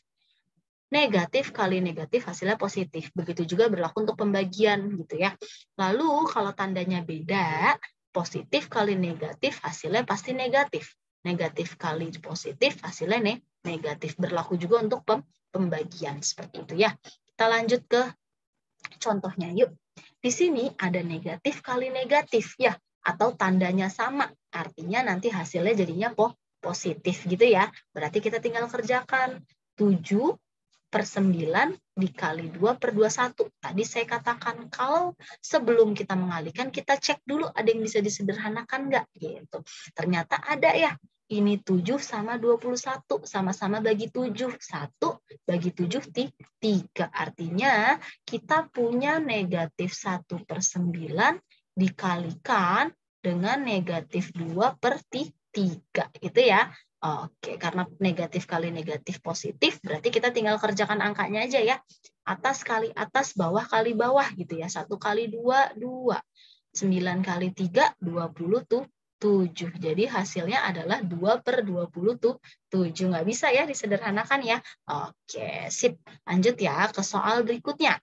Negatif kali negatif hasilnya positif. Begitu juga berlaku untuk pembagian gitu ya. Lalu kalau tandanya beda, positif kali negatif hasilnya pasti negatif. Negatif kali positif hasilnya negatif. Berlaku juga untuk pembagian seperti itu ya. Kita lanjut ke contohnya yuk. Di sini ada negatif kali negatif ya, atau tandanya sama. Artinya nanti hasilnya jadinya positif gitu ya. Berarti kita tinggal kerjakan 7/9 dikali 2/21. Tadi saya katakan kalau sebelum kita mengalihkan kita cek dulu ada yang bisa disederhanakan nggak gitu. Ternyata ada ya. Ini 7 sama 21 sama-sama bagi 7. 1 bagi 7 3. Artinya kita punya negatif 1/9 dikalikan dengan negatif 2/3 gitu ya. Oke, karena negatif kali negatif positif, berarti kita tinggal kerjakan angkanya aja ya. Atas kali atas, bawah kali bawah gitu ya. 1 kali 2, 2. 9 kali 3, 27. Jadi hasilnya adalah 2/27. Nggak bisa ya disederhanakan ya. Oke, sip. Lanjut ya ke soal berikutnya.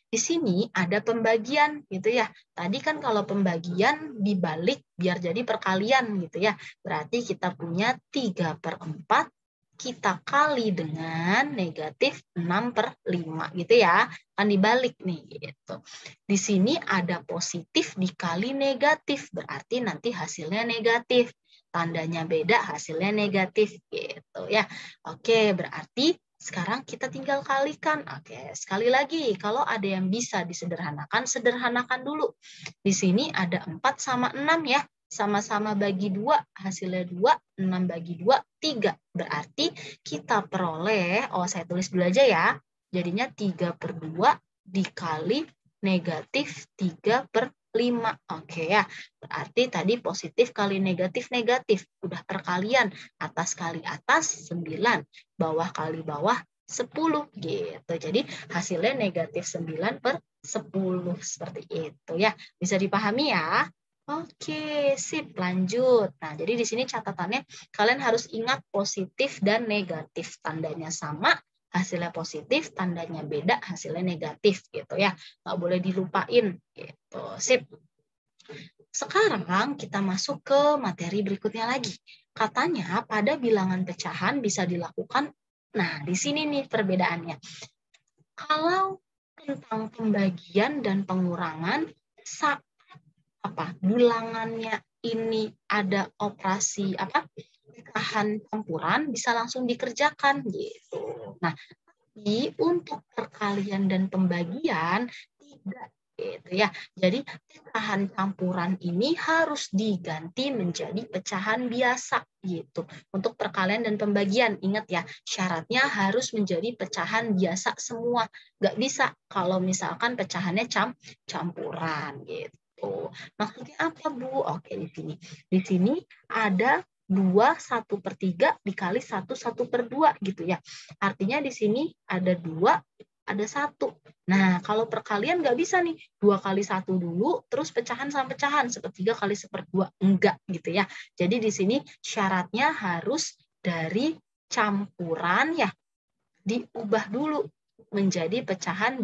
Di sini ada pembagian gitu ya. Tadi kan kalau pembagian dibalik biar jadi perkalian gitu ya. Berarti kita punya 3/4 kita kali dengan negatif 6/5 gitu ya. Kan dibalik nih gitu. Di sini ada positif dikali negatif. Berarti nanti hasilnya negatif. Tandanya beda, hasilnya negatif gitu ya. Oke, berarti sekarang kita tinggal kalikan. Oke, sekali lagi, kalau ada yang bisa disederhanakan, sederhanakan dulu. Di sini ada 4 sama 6 ya. Sama-sama bagi 2, hasilnya 2, 6 bagi 2, 3. Berarti kita peroleh, saya tulis dulu aja ya. Jadinya 3/2 dikali negatif 3/5. Oke ya, berarti tadi positif kali negatif, negatif. Udah perkalian, atas kali atas 9. Bawah kali bawah 10 gitu. Jadi hasilnya negatif 9/10 seperti itu ya. Bisa dipahami ya? Oke, sip, lanjut. Nah, jadi di sini catatannya kalian harus ingat positif dan negatif. Tandanya sama, hasilnya positif, tandanya beda, hasilnya negatif gitu ya. Nggak boleh dilupain gitu. Sip. Sekarang kita masuk ke materi berikutnya lagi. Katanya pada bilangan pecahan bisa dilakukan. Nah, di sini nih perbedaannya. Kalau tentang pembagian dan pengurangan saat bilangannya ini ada operasi pecahan campuran bisa langsung dikerjakan gitu. Nah, tapi untuk perkalian dan pembagian tidak gitu ya. Jadi pecahan campuran ini harus diganti menjadi pecahan biasa gitu. Untuk perkalian dan pembagian, ingat ya, syaratnya harus menjadi pecahan biasa semua. Nggak bisa kalau misalkan pecahannya campuran gitu. Maksudnya apa, Bu? Oke, di sini. Di sini ada 2 1/3 dikali 1 1/2 gitu ya. Artinya di sini ada 2, ada 1. Nah, kalau perkalian nggak bisa nih. 2 kali 1 dulu, terus pecahan sama pecahan. 1/3 kali 1/2. Enggak gitu ya. Jadi di sini syaratnya harus dari campuran ya, diubah dulu menjadi pecahan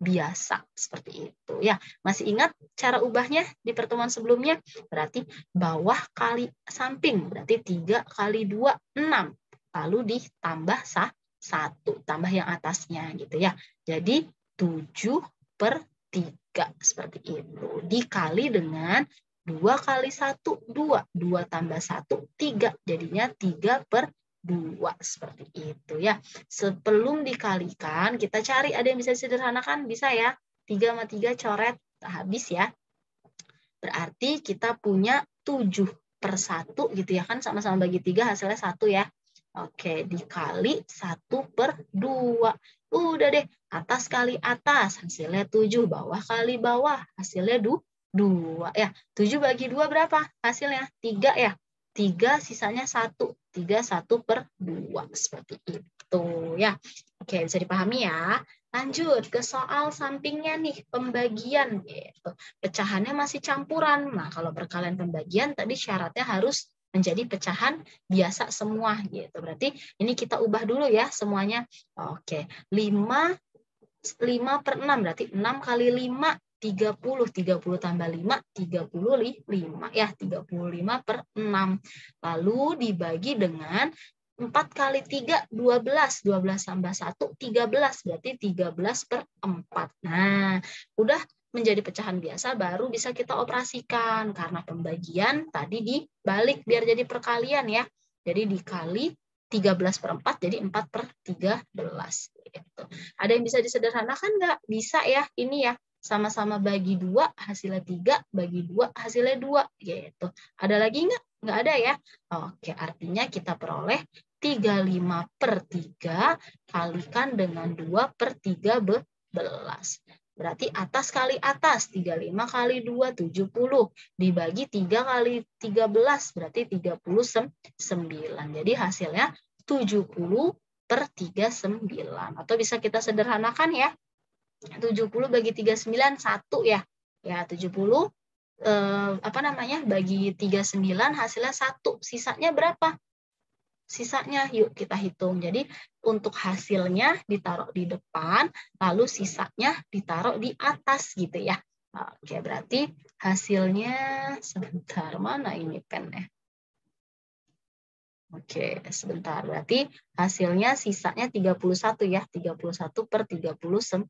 biasa seperti itu ya. Masih ingat cara ubahnya di pertemuan sebelumnya? Berarti bawah kali samping, berarti 3 kali 2 6. Lalu ditambah 1, tambah yang atasnya gitu ya. Jadi 7/3 seperti itu. Dikali dengan 2 kali 1 2, 2 tambah 1 3, jadinya 3/2 seperti itu ya. Sebelum dikalikan, kita cari ada yang bisa disederhanakan, bisa ya. 3 sama 3 coret, habis ya. Berarti kita punya 7/1 gitu ya kan, sama-sama bagi 3 hasilnya 1 ya. Oke, dikali 1/2. Udah deh, atas kali atas hasilnya 7, bawah kali bawah hasilnya 2 ya. 7 bagi 2 berapa hasilnya? 3 ya. 3 sisanya 1. 3 1/2 seperti itu ya. Oke, bisa dipahami ya. Lanjut ke soal sampingnya nih, pembagian gitu. Pecahannya masih campuran. Nah, kalau perkalian pembagian tadi syaratnya harus menjadi pecahan biasa semua gitu. Berarti ini kita ubah dulu ya semuanya. Oke, 5/6 berarti 6 kali 5 30 tambah 5 35 ya, 35/6. Lalu dibagi dengan 4 kali 3 12 tambah 1 13 berarti 13/4. Nah, udah menjadi pecahan biasa baru bisa kita operasikan karena pembagian tadi dibalik biar jadi perkalian ya. Jadi dikali 13/4 jadi 4/13 gitu. Ada yang bisa disederhanakan nggak? Bisa ya, ini ya. Sama-sama bagi 2, hasilnya 3, bagi 2, hasilnya 2. Gitu. Ada lagi nggak? Nggak ada ya? Oke, artinya kita peroleh 35/3 kalikan dengan 2/13. Berarti atas kali atas, 35 kali 2, 70. Dibagi 3 kali 13, berarti 39. Jadi hasilnya 70/39. Atau bisa kita sederhanakan ya. 70 bagi 39, 1 ya. Ya, 70 bagi 39 hasilnya 1. Sisanya berapa? Sisanya yuk kita hitung. Jadi untuk hasilnya ditaruh di depan, lalu sisanya ditaruh di atas gitu ya. Oke, berarti hasilnya sebentar, mana ini pennya? Oke, sebentar. Berarti hasilnya sisanya 31 ya. 31/39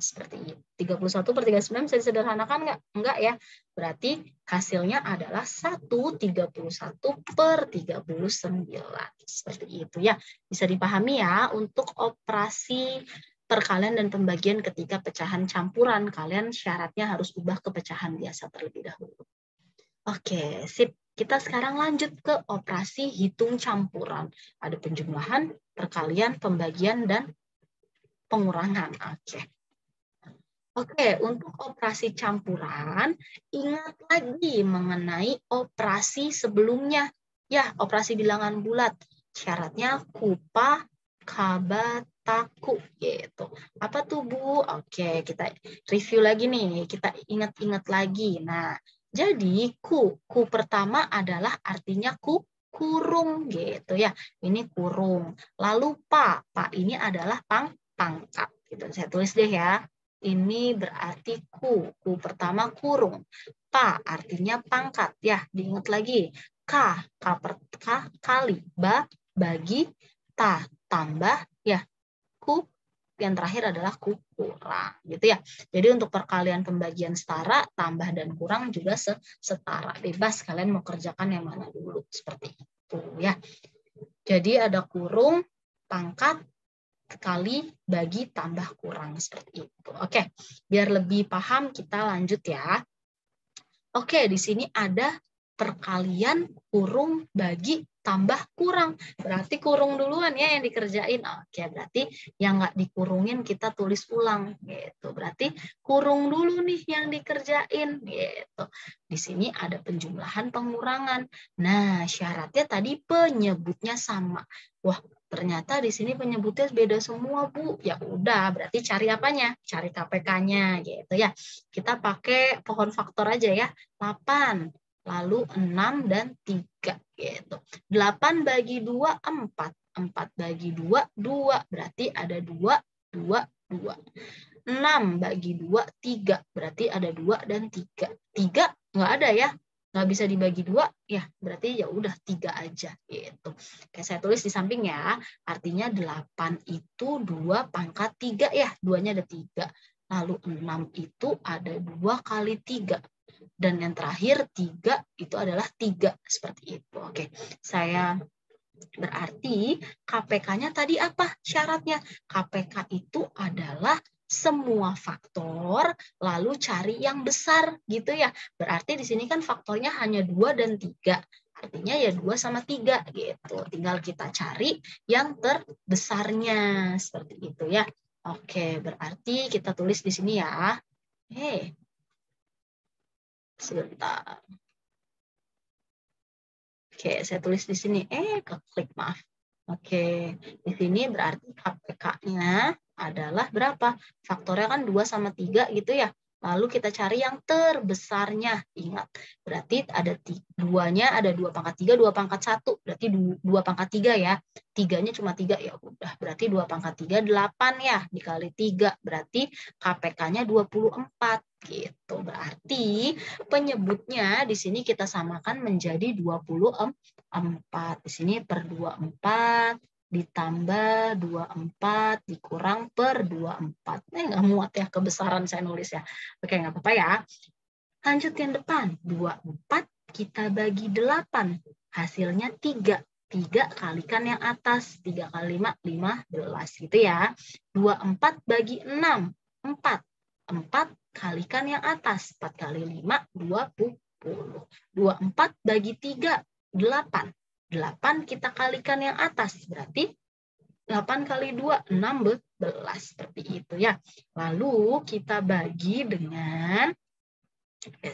seperti itu. 31/39 bisa disederhanakan nggak? Enggak ya. Berarti hasilnya adalah 1/31/39. Seperti itu ya. Bisa dipahami ya untuk operasi perkalian dan pembagian ketika pecahan campuran. Kalian syaratnya harus ubah ke pecahan biasa terlebih dahulu. Oke, sip. Kita sekarang lanjut ke operasi hitung campuran. Ada penjumlahan, perkalian, pembagian, dan pengurangan. Oke, untuk operasi campuran, ingat lagi mengenai operasi sebelumnya. Ya, operasi bilangan bulat. Syaratnya kupa, kaba, taku. Gitu. Apa tuh, Bu? Oke, kita review lagi nih. Kita ingat-ingat lagi. Nah, jadi ku pertama adalah artinya kurung gitu ya. Ini kurung. Lalu pa ini adalah pangkat. Gitu. Saya tulis deh ya. Ini berarti ku pertama kurung. Pa artinya pangkat ya, diingat lagi. K kali, bagi, tambah ya. Ku yang terakhir adalah ku kurang gitu ya. Jadi untuk perkalian pembagian setara, tambah dan kurang juga setara. Bebas kalian mau kerjakan yang mana dulu seperti itu ya. Jadi ada kurung, pangkat, kali, bagi, tambah, kurang seperti itu. Oke, biar lebih paham kita lanjut ya. Oke, di sini ada perkalian kurung, bagi, tambah, kurang. Berarti kurung duluan ya yang dikerjain. Oke, berarti yang nggak dikurungin kita tulis ulang. Gitu. Berarti kurung dulu nih yang dikerjain. Gitu. Di sini ada penjumlahan, pengurangan. Nah, syaratnya tadi penyebutnya sama. Wah, ternyata di sini penyebutnya beda semua, Bu. Ya udah, berarti cari apanya? Cari KPK-nya gitu ya. Kita pakai pohon faktor aja ya. 8, lalu 6 dan 3 gitu. 8 bagi 2 4. 4 bagi 2 2. Berarti ada 2 2 2. 6 bagi 2 3. Berarti ada 2 dan 3. 3 enggak ada ya. Nggak bisa dibagi 2, ya berarti ya udah 3 aja gitu. Oke, saya tulis di samping ya. Artinya 8 itu 2 pangkat 3 ya. 2-nya ada 3. Lalu 6 itu ada 2 kali 3. Dan yang terakhir 3 itu adalah 3. Seperti itu. Oke, saya berarti KPK-nya tadi apa syaratnya? KPK itu adalah semua faktor, lalu cari yang besar gitu ya. Berarti di sini kan faktornya hanya 2 dan 3. Artinya ya 2 sama 3 gitu. Tinggal kita cari yang terbesarnya. Seperti itu ya. Oke, berarti kita tulis di sini ya. Sebentar. Oke, saya tulis di sini. Keklik, maaf. Oke, di sini berarti KPK-nya adalah berapa? Faktornya kan 2 sama 3 gitu ya. Lalu kita cari yang terbesarnya. Ingat, berarti ada 2-nya ada 2 pangkat 3, 2 pangkat 1. Berarti 2 pangkat 3 ya. 3-nya cuma 3 ya udah. Berarti 2 pangkat 3, 8 ya. Dikali 3. Berarti KPK-nya 24. Gitu. Berarti penyebutnya di sini kita samakan menjadi 24. Di sini per 24 ditambah 24 dikurang per 24. Nggak muat ya kebesaran saya nulis ya. Oke, nggak apa-apa ya. Lanjut yang depan. 24 kita bagi 8. Hasilnya 3. 3 kalikan yang atas. 3 kali 5, 15 gitu ya. 24 bagi 6. 4. 4 kalikan yang atas. 4 kali 5, 20. 24 bagi 3, 8. 8 kita kalikan yang atas. Berarti 8 kali 2, 16. Seperti itu ya. Lalu kita bagi dengan,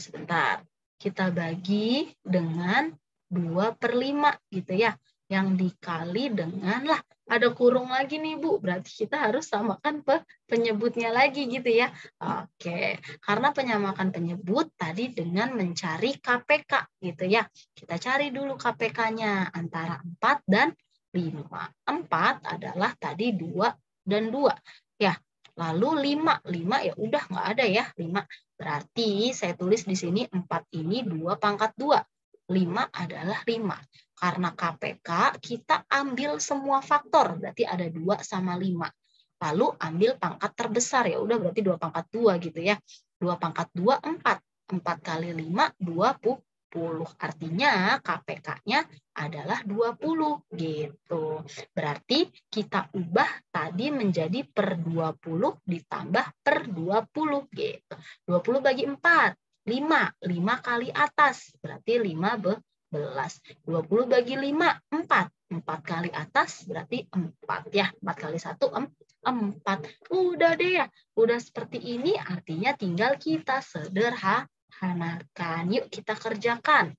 sebentar. Kita bagi dengan 2/5 gitu ya. Yang dikali dengan, lah ada kurung lagi nih Bu. Berarti kita harus samakan penyebutnya lagi gitu ya. Oke, karena penyamakan penyebut tadi dengan mencari KPK gitu ya. Kita cari dulu KPK-nya antara 4 dan 5. 4 adalah tadi 2 dan 2. Ya, lalu 5 ya udah nggak ada ya 5. Berarti saya tulis di sini 4 ini 2 pangkat 2. 5 adalah 5. Karena KPK kita ambil semua faktor, berarti ada 2 sama 5. Lalu ambil pangkat terbesar, ya udah berarti 2 pangkat 2 gitu ya. 2 pangkat 2, 4. 4 kali 5, 20. Artinya KPK-nya adalah 20 gitu. Berarti kita ubah tadi menjadi per 20 ditambah per 20 gitu. 20 bagi 4, 5. 5 kali atas, berarti 15. 20 bagi 5, 4. 4 kali atas, berarti 4 ya. 4 kali 1, 4. Udah deh ya. Udah seperti ini, artinya tinggal kita sederhanakan. Yuk kita kerjakan.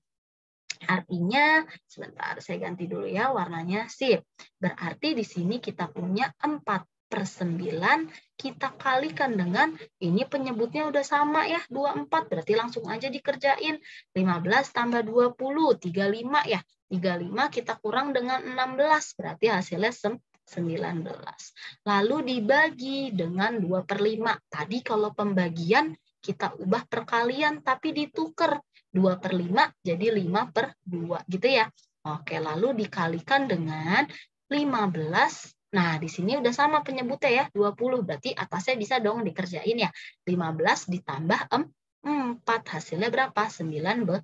Artinya, sebentar saya ganti dulu ya warnanya. Sip. Berarti di sini kita punya 4/9 kita kalikan dengan, ini penyebutnya udah sama ya, 24. Berarti langsung aja dikerjain. 15 tambah 20, 35 ya. 35 kita kurang dengan 16. Berarti hasilnya 19. Lalu dibagi dengan 2/5. Tadi kalau pembagian kita ubah perkalian tapi ditukar. 2/5 jadi 5/2 gitu ya. Oke, lalu dikalikan dengan 15. Nah, di sini udah sama penyebutnya ya, 20. Berarti atasnya bisa dong dikerjain ya. 15 ditambah 4. Hasilnya berapa? 19.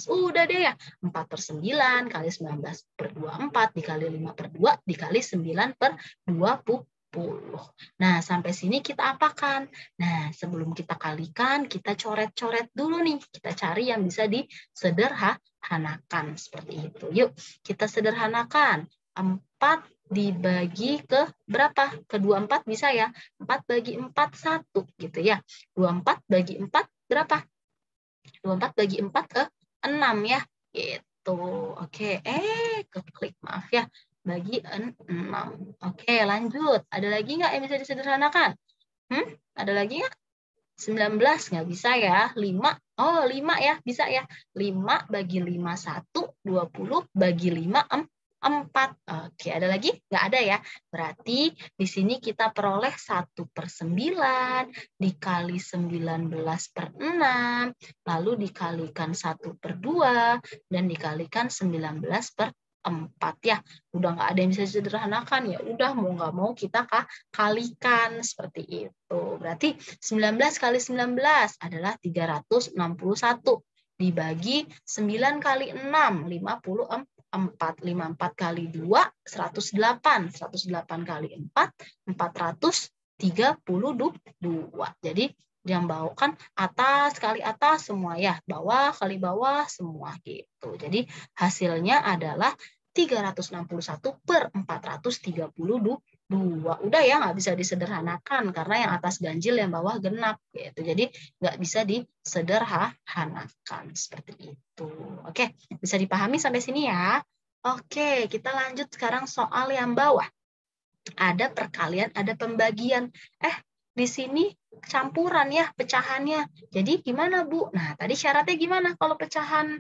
Udah deh ya. 4/9 kali 19/2, 4. Dikali 5/2 dikali 9/20. Nah, sampai sini kita apakan? Nah, sebelum kita kalikan, kita coret-coret dulu nih. Kita cari yang bisa disederhanakan. Seperti itu. Yuk, kita sederhanakan. 4 dibagi ke berapa? Ke 24 bisa ya? 4 bagi 4, 1 gitu ya. 24 bagi 4 berapa? 24 bagi 4 ke 6 ya. Gitu. Oke, keklik, maaf ya. Bagi 6. Oke, lanjut. Ada lagi nggak yang bisa disederhanakan? Ada lagi nggak? 19 nggak bisa ya. 5. Oh, 5 ya. Bisa ya. 5 bagi 5, 1. 20 bagi 5, 4. Oke, ada lagi? Nggak ada ya. Berarti di sini kita peroleh 1/9 dikali 19/6, lalu dikalikan 1/2, dan dikalikan 19/4 ya. Udah nggak ada yang bisa disederhanakan ya. Udah mau nggak mau kita kalikan seperti itu. Berarti 19 kali 19 adalah 361 dibagi 9 kali 6, 54. 54 kali 2, 108. 108 kali 4, 432. Jadi yang bawah kan atas kali atas semua ya, bawah kali bawah semua gitu. Jadi hasilnya adalah 361/432. Udah ya, nggak bisa disederhanakan karena yang atas ganjil, yang bawah genap gitu. Jadi nggak bisa disederhanakan seperti itu. Oke, bisa dipahami sampai sini ya? Oke, kita lanjut sekarang soal yang bawah. Ada perkalian, ada pembagian. Di sini campuran ya pecahannya. Jadi gimana, Bu? Nah, tadi syaratnya gimana kalau pecahan,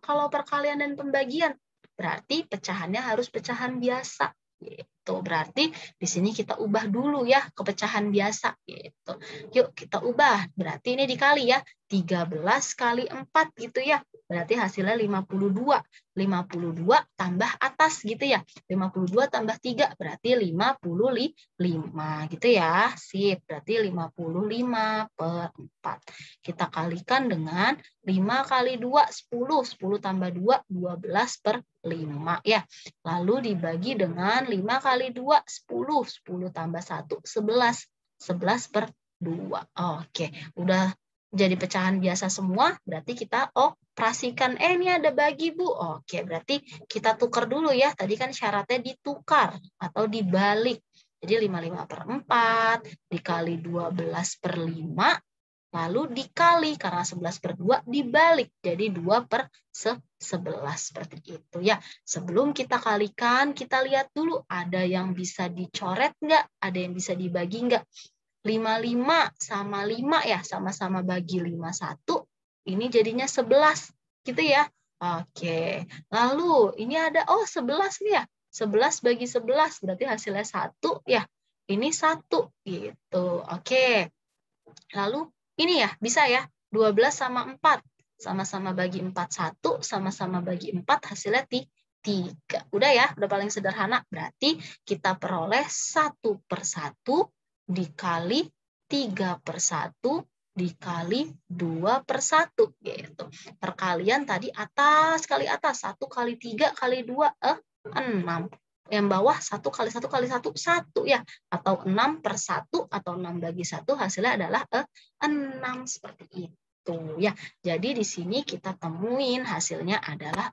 kalau perkalian dan pembagian? Berarti pecahannya harus pecahan biasa. Gitu. Berarti di sini kita ubah dulu ya ke pecahan biasa. Gitu. Yuk kita ubah. Berarti ini dikali ya. 13 kali 4 gitu ya. Berarti hasilnya 52. 52 tambah atas gitu ya. 52 tambah 3 berarti 55 gitu ya. Sip, berarti 55 per 4. Kita kalikan dengan 5 kali 2, 10. 10 tambah 2, 12 per 5 ya. Lalu dibagi dengan 5 kali 2, 10. 10 tambah 1, 11. 11 per 2. Oke, udah jadi pecahan biasa semua, berarti kita operasikan. Ini ada bagi, Bu. Oke, berarti kita tukar dulu ya. Tadi kan syaratnya ditukar atau dibalik. Jadi 55 per 4 dikali 12 per 5, lalu dikali karena 11 per 2 dibalik. Jadi 2 per 11 seperti itu ya. Sebelum kita kalikan, kita lihat dulu ada yang bisa dicoret nggak? Ada yang bisa dibagi nggak? 55 sama 5 ya, sama-sama bagi 5 1, ini jadinya 11 gitu ya. Oke, lalu ini ada 11 nih ya, 11 bagi 11 berarti hasilnya 1 ya, ini 1 gitu. Oke, lalu ini ya bisa ya, 12 sama 4, sama-sama bagi 4 1, sama-sama bagi 4 hasilnya 3. Udah ya, udah paling sederhana, berarti kita peroleh 1 per 1 dikali 3 per 1 dikali 2 per 1 gitu. Perkalian tadi atas kali atas, 1 kali 3 kali 2 6. Yang bawah 1 kali 1 kali 1 1 ya, atau 6 per 1 atau 6 bagi 1 hasilnya adalah 6 seperti itu ya. Jadi di sini kita temuin hasilnya adalah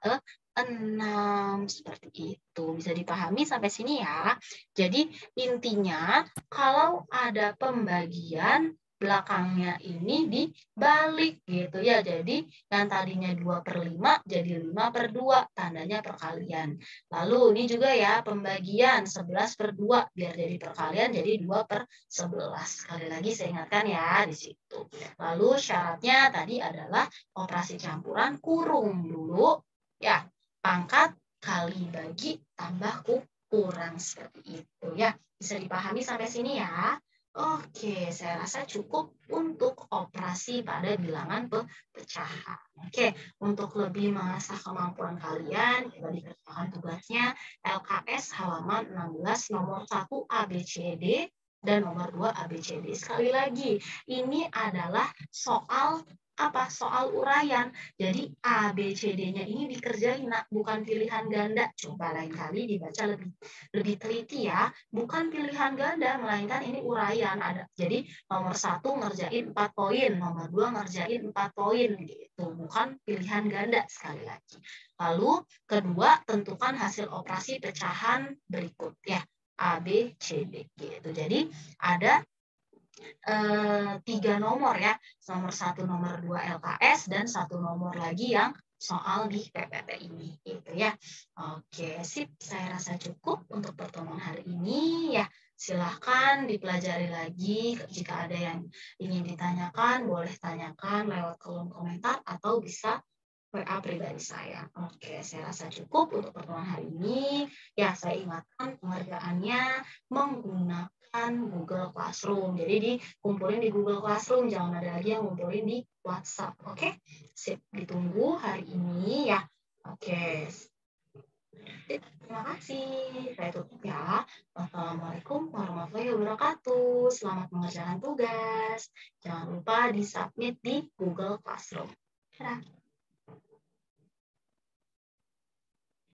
6 seperti itu. Bisa dipahami sampai sini ya. Jadi intinya kalau ada pembagian belakangnya ini dibalik gitu ya. Jadi yang tadinya 2 per 5 jadi 5 per 2, tandanya perkalian. Lalu ini juga ya pembagian 11 per 2 biar jadi perkalian jadi 2 per 11. Sekali lagi saya ingatkan ya di situ. Lalu syaratnya tadi adalah operasi campuran kurung dulu ya. Pangkat kali bagi tambah kurang seperti itu ya. Bisa dipahami sampai sini ya. Oke, saya rasa cukup untuk operasi pada bilangan pecahan. Oke, untuk lebih mengasah kemampuan kalian, kita dikerjakan tugasnya LKS halaman 16 nomor 1 ABCD dan nomor 2 ABCD. Sekali lagi, ini adalah soal soal uraian. Jadi A, B, C, D-nya ini dikerjain, nak, bukan pilihan ganda. Coba lain kali dibaca lebih teliti ya. Bukan pilihan ganda, melainkan ini uraian. Jadi nomor 1 ngerjain 4 poin, nomor 2 ngerjain 4 poin gitu. Bukan pilihan ganda sekali lagi. Lalu kedua, tentukan hasil operasi pecahan berikut ya. A, B, C, D gitu. Jadi ada 3 nomor ya, nomor 1, nomor 2 LKS, dan 1 nomor lagi yang soal di PPT ini gitu ya. Oke, sip, saya rasa cukup untuk pertemuan hari ini ya. Silahkan dipelajari lagi, jika ada yang ingin ditanyakan boleh tanyakan lewat kolom komentar atau bisa WA pribadi saya. Oke, saya rasa cukup untuk pertemuan hari ini. Ya, saya ingatkan pengerjaannya menggunakan Google Classroom. Jadi dikumpulin di Google Classroom, jangan ada lagi yang ngumpulin di WhatsApp. Oke, sip, ditunggu hari ini ya. Oke, sip, terima kasih. Saya tutup ya. Wassalamualaikum warahmatullahi wabarakatuh. Selamat mengerjakan tugas. Jangan lupa di-submit di Google Classroom. Dadah.